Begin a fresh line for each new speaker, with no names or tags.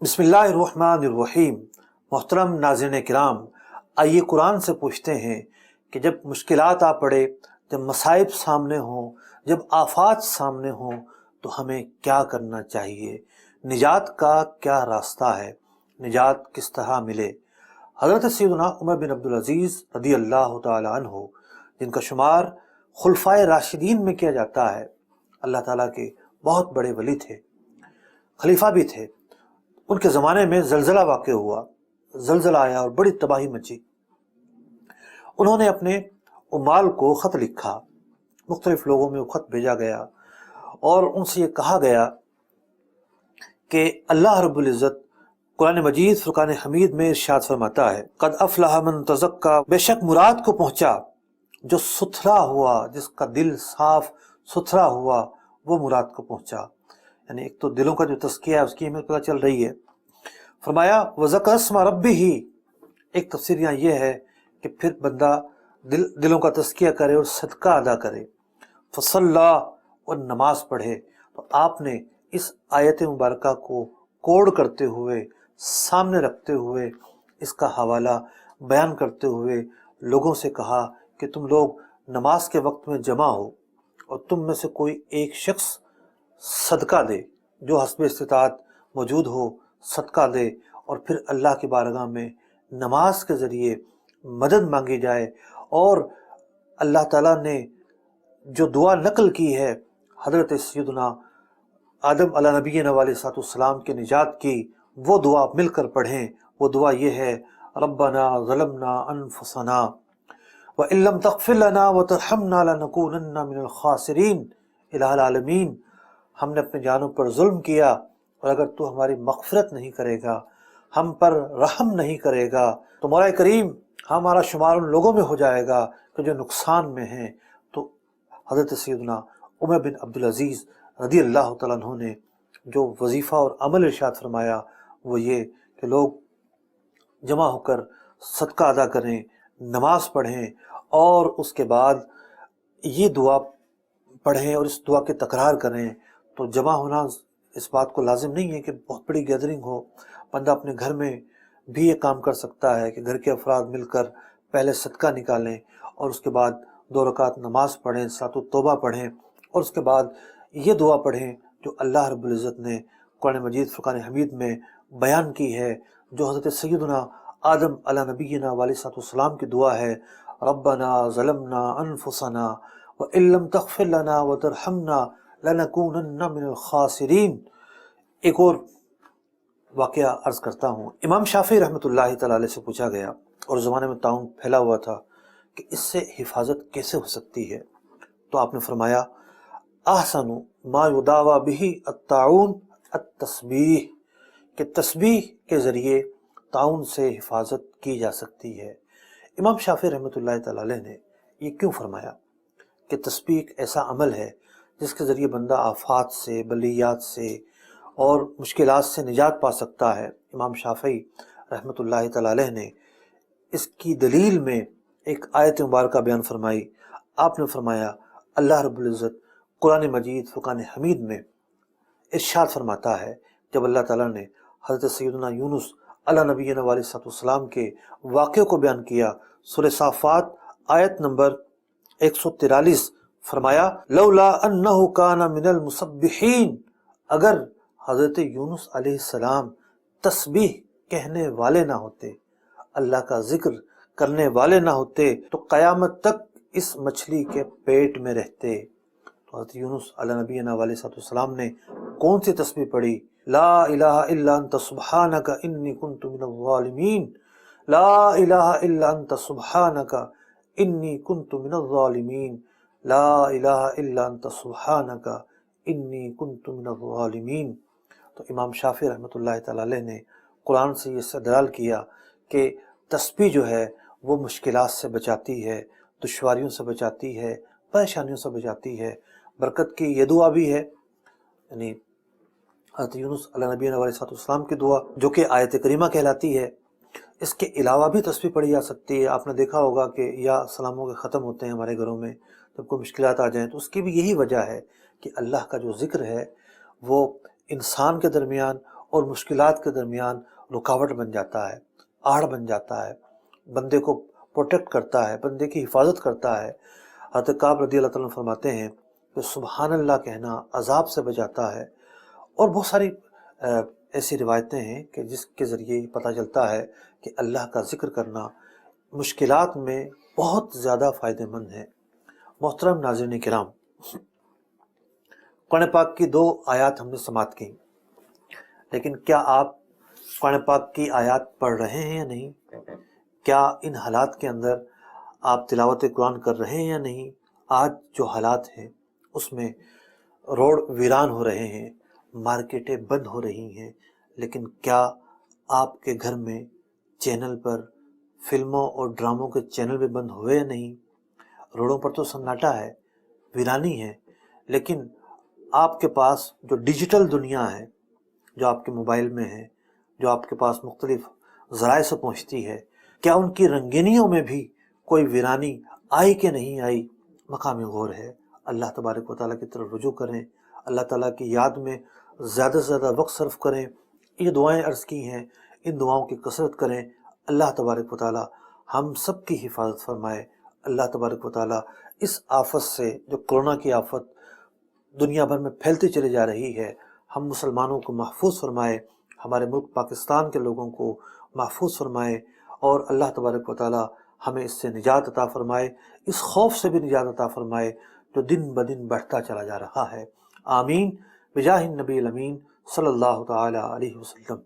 بسم اللہ الرحمن الرحیم۔ محترم ناظرین کرام، آئیے قرآن سے پوچھتے ہیں کہ جب مشکلات آ پڑے، جب مصائب سامنے ہوں، جب آفات سامنے ہوں تو ہمیں کیا کرنا چاہیے؟ نجات کا کیا راستہ ہے؟ نجات کس طرح ملے؟ حضرت سیدنا عمر بن العزیز رضی اللہ تعالی عنہ، جن کا شمار خلفائے راشدین میں کیا جاتا ہے، اللہ تعالیٰ کے بہت بڑے ولی تھے، خلیفہ بھی تھے۔ ان کے زمانے میں زلزلہ واقع ہوا، زلزلہ آیا اور بڑی تباہی مچی۔ انہوں نے اپنے عمال کو خط لکھا، مختلف لوگوں میں وہ خط بھیجا گیا اور ان سے یہ کہا گیا کہ اللہ رب العزت قرآن مجید فرقان حمید میں ارشاد فرماتا ہے، قد افلح من تزکا، بے شک مراد کو پہنچا جو ستھرا ہوا، جس کا دل صاف ستھرا ہوا، وہ مراد کو پہنچا۔ یعنی ایک تو دلوں کا جو تزکیہ ہے اس کی اہمیت پتہ چل رہی ہے۔ فرمایا وذکر اسم ربہ، ایک تفسیر یہاں یہ ہے کہ پھر بندہ دلوں کا تزکیہ کرے اور صدقہ ادا کرے، فصلی، اور نماز پڑھے۔ تو آپ نے اس آیت مبارکہ کو کوڈ کرتے ہوئے، سامنے رکھتے ہوئے، اس کا حوالہ بیان کرتے ہوئے لوگوں سے کہا کہ تم لوگ نماز کے وقت میں جمع ہو اور تم میں سے کوئی ایک شخص صدقہ دے، جو حسب استطاعت موجود ہو صدقہ دے، اور پھر اللہ کی بارگاہ میں نماز کے ذریعے مدد مانگی جائے۔ اور اللہ تعالیٰ نے جو دعا نقل کی ہے حضرت سیدنا آدم علیہ نبینا علیہ السلام کے نجات کی، وہ دعا مل کر پڑھیں۔ وہ دعا یہ ہے، ربنا ظلمنا انفسنا وَإِن لَّمْ تَغْفِرْ لَنَا وَتَرْحَمْنَا لَنَكُونَنَّ مِنَ الْخَاسِرِينَ۔ الہ العالمین، ہم نے اپنے جانوں پر ظلم کیا، اور اگر تو ہماری مغفرت نہیں کرے گا، ہم پر رحم نہیں کرے گا، تو مولا کریم ہمارا شمار ان لوگوں میں ہو جائے گا کہ جو نقصان میں ہیں۔ تو حضرت سیدنا عمر بن عبدالعزیز رضی اللہ تعالیٰ عنہ نے جو وظیفہ اور عمل ارشاد فرمایا وہ یہ کہ لوگ جمع ہو کر صدقہ ادا کریں، نماز پڑھیں، اور اس کے بعد یہ دعا پڑھیں اور اس دعا کی تکرار کریں۔ تو جمع ہونا اس بات کو لازم نہیں ہے کہ بہت بڑی گیدرنگ ہو، بندہ اپنے گھر میں بھی یہ کام کر سکتا ہے کہ گھر کے افراد مل کر پہلے صدقہ نکالیں اور اس کے بعد 2 رکعت نماز پڑھیں، ساتھ توبہ پڑھیں، اور اس کے بعد یہ دعا پڑھیں جو اللہ رب العزت نے قرآن مجید فرقان حمید میں بیان کی ہے، جو حضرت سیدنا آدم علیہ نبینا علیہ السلام کی دعا ہے، ربنا ظلمنا انفسنا وَإِن لَّمْ تَغْفِرْ لَنَا وَتَرْحَمْنَا لَنَكُونَنَّ مِنَ الْخَاسِرِينَ۔ ایک اور واقعہ عرض کرتا ہوں۔ امام شافعی رحمۃ اللہ تعالی علیہ سے پوچھا گیا، اور زمانے میں طاعون پھیلا ہوا تھا، کہ اس سے حفاظت کیسے ہو سکتی ہے؟ تو آپ نے فرمایا احسن ما یداوی بہ الطاعون التسبیح، کہ تسبیح کے ذریعے طاعون سے حفاظت کی جا سکتی ہے۔ امام شافعی رحمۃ اللہ تعالی علیہ نے یہ کیوں فرمایا کہ تسبیح ایک ایسا عمل ہے جس کے ذریعے بندہ آفات سے، بلیات سے اور مشکلات سے نجات پا سکتا ہے؟ امام شافعی رحمۃ اللہ تعالی علیہ نے اس کی دلیل میں ایک آیت مبارکہ بیان فرمائی۔ آپ نے فرمایا اللہ رب العزت قرآن مجید فرقان حمید میں ارشاد فرماتا ہے، جب اللہ تعالیٰ نے حضرت سیدنا یونس علیہ نبینا علیہ السلام کے واقعے کو بیان کیا، سورہ صافات آیت نمبر 143، فرمایا لولا انہ کان من المسبحین، اگر حضرت یونس علیہ السلام تسبیح کہنے والے نہ ہوتے، اللہ کا ذکر کرنے والے نہ ہوتے، تو قیامت تک اس مچھلی کے پیٹ میں رہتے۔ تو حضرت یونس علیہ نبینا علیہ السلام نے کون سی تسبیح پڑھی؟ لا الہ الا انت سبحانک انی کنت من الظالمین، لا الہ الا انت سبحانک انی کنت من الظالمین، لا الہ الا انت سبحانک انی کنت من الظالمین۔ تو امام شافعی رحمۃ اللہ تعالی علیہ نے قرآن سے یہ استدلال کیا کہ تسبیح جو ہے وہ مشکلات سے بچاتی ہے، دشواریوں سے بچاتی ہے، پریشانیوں سے بچاتی ہے۔ برکت کی یہ دعا بھی ہے، یعنی حضرت یونس علیہ نبینا علیہ السلام کی دعا جو کہ آیت کریمہ کہلاتی ہے۔ اس کے علاوہ بھی تسبیح پڑھی جا سکتی ہے۔ آپ نے دیکھا ہوگا کہ یا سلاموں کے ختم ہوتے ہیں ہمارے گھروں میں جب کوئی مشکلات آ جائیں، تو اس کی بھی یہی وجہ ہے کہ اللہ کا جو ذکر ہے وہ انسان کے درمیان اور مشکلات کے درمیان رکاوٹ بن جاتا ہے، آڑ بن جاتا ہے، بندے کو پروٹیکٹ کرتا ہے، بندے کی حفاظت کرتا ہے۔ حضرت کعب رضی اللہ تعالیٰ عنہ فرماتے ہیں کہ سبحان اللہ کہنا عذاب سے بچاتا ہے۔ اور بہت ساری ایسی روایتیں ہیں کہ جس کے ذریعے پتہ چلتا ہے کہ اللہ کا ذکر کرنا مشکلات میں بہت زیادہ فائدہ مند ہے۔ محترم ناظرین کرام، قرآن پاک کی 2 آیات ہم نے سماعت کی، لیکن کیا آپ قرآن پاک کی آیات پڑھ رہے ہیں یا نہیں؟ کیا ان حالات کے اندر آپ تلاوت قرآن کر رہے ہیں یا نہیں؟ آج جو حالات ہیں اس میں روڈ ویران ہو رہے ہیں، مارکیٹیں بند ہو رہی ہیں، لیکن کیا آپ کے گھر میں چینل پر فلموں اور ڈراموں کے چینل بھی بند ہوئے یا نہیں؟ روڈوں پر تو سناٹا ہے، ویرانی ہے، لیکن آپ کے پاس جو ڈیجیٹل دنیا ہے، جو آپ کے موبائل میں ہے، جو آپ کے پاس مختلف ذرائع سے پہنچتی ہے، کیا ان کی رنگینیوں میں بھی کوئی ویرانی آئی کہ نہیں آئی؟ مقام غور ہے۔ اللہ تبارک و تعالیٰ کی طرف رجوع کریں، اللہ تعالیٰ کی یاد میں زیادہ سے زیادہ وقت صرف کریں۔ یہ دعائیں عرض کی ہیں، ان دعاؤں کی کثرت کریں۔ اللہ تبارک و تعالیٰ ہم سب کی حفاظت فرمائے۔ اللہ تبارک و تعالیٰ اس آفت سے، جو کرونا کی آفت دنیا بھر میں پھیلتی چلی جا رہی ہے، ہم مسلمانوں کو محفوظ فرمائے، ہمارے ملک پاکستان کے لوگوں کو محفوظ فرمائے، اور اللہ تبارک و تعالیٰ ہمیں اس سے نجات عطا فرمائے، اس خوف سے بھی نجات عطا فرمائے جو دن بدن بڑھتا چلا جا رہا ہے۔ آمین بجاہ النبی الامین صلی اللہ تعالی علیہ وسلم۔